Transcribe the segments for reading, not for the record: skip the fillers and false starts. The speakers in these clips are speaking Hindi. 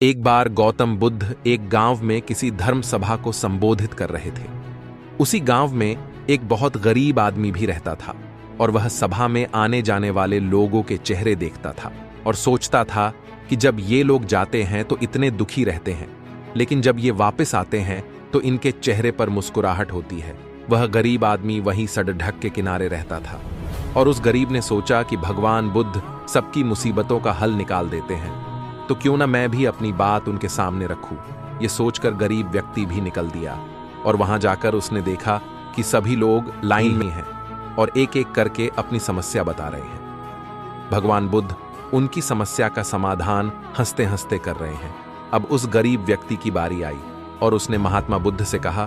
एक बार गौतम बुद्ध एक गांव में किसी धर्म सभा को संबोधित कर रहे थे। उसी गांव में एक बहुत गरीब आदमी भी रहता था और वह सभा में आने जाने वाले लोगों के चेहरे देखता था और सोचता था कि जब ये लोग जाते हैं तो इतने दुखी रहते हैं, लेकिन जब ये वापस आते हैं तो इनके चेहरे पर मुस्कुराहट होती है। वह गरीब आदमी वहीं सड़क के किनारे रहता था और उस गरीब ने सोचा कि भगवान बुद्ध सबकी मुसीबतों का हल निकाल देते हैं, तो क्यों ना मैं भी अपनी बात उनके सामने रखूं। ये सोचकर गरीब व्यक्ति भी निकल दिया और वहां जाकर उसने देखा कि सभी लोग लाइन में हैं और एक एक करके अपनी समस्या बता रहे हैं। भगवान बुद्ध उनकी समस्या का समाधान हंसते हंसते कर रहे हैं। अब उस गरीब व्यक्ति की बारी आई और उसने महात्मा बुद्ध से कहा,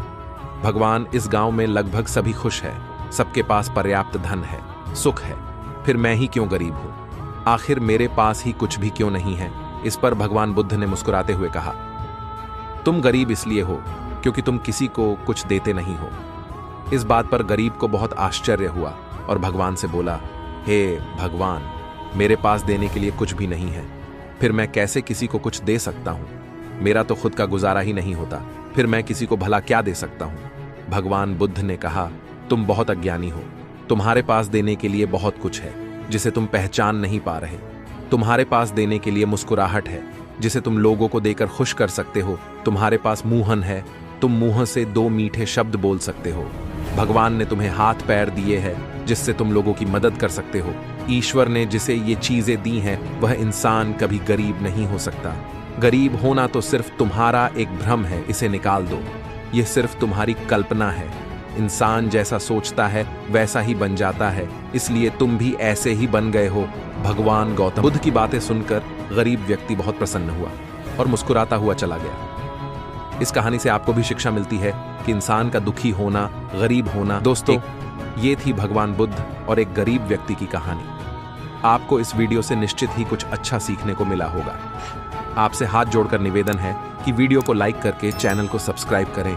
भगवान, इस गांव में लगभग सभी खुश है, सबके पास पर्याप्त धन है, सुख है, फिर मैं ही क्यों गरीब हूं? आखिर मेरे पास ही कुछ भी क्यों नहीं है? इस पर भगवान बुद्ध ने मुस्कुराते हुए कहा, तुम गरीब इसलिए हो क्योंकि तुम किसी को कुछ देते नहीं हो। इस बात पर गरीब को बहुत आश्चर्य हुआ और भगवान से बोला, हे भगवान, मेरे पास देने के लिए कुछ भी नहीं है, फिर मैं कैसे किसी को कुछ दे सकता हूं? मेरा तो खुद का गुजारा ही नहीं होता, फिर मैं किसी को भला क्या दे सकता हूं? भगवान बुद्ध ने कहा, तुम बहुत अज्ञानी हो। तुम्हारे पास देने के लिए बहुत कुछ है जिसे तुम पहचान नहीं पा रहे। तुम्हारे पास देने के लिए मुस्कुराहट है जिसे तुम लोगों को देकर खुश कर सकते हो। तुम्हारे पास मुंहन है, तुम मुंह से 2 मीठे शब्द बोल सकते हो। भगवान ने तुम्हें हाथ पैर दिए हैं जिससे तुम लोगों की मदद कर सकते हो। ईश्वर ने जिसे ये चीजें दी हैं वह इंसान कभी गरीब नहीं हो सकता। गरीब होना तो सिर्फ तुम्हारा एक भ्रम है, इसे निकाल दो। यह सिर्फ तुम्हारी कल्पना है। इंसान जैसा सोचता है वैसा ही बन जाता है, इसलिए तुम भी ऐसे ही बन गए हो। भगवान गौतम बुद्ध की बातें सुनकर गरीब व्यक्ति बहुत प्रसन्न हुआ और मुस्कुराता हुआ चला गया। इस कहानी से आपको भी शिक्षा मिलती है कि इंसान का दुखी होना, गरीब होना। दोस्तों, ये थी भगवान बुद्ध और एक गरीब व्यक्ति की कहानी। आपको इस वीडियो से निश्चित ही कुछ अच्छा सीखने को मिला होगा। आपसे हाथ जोड़कर निवेदन है कि वीडियो को लाइक करके चैनल को सब्सक्राइब करें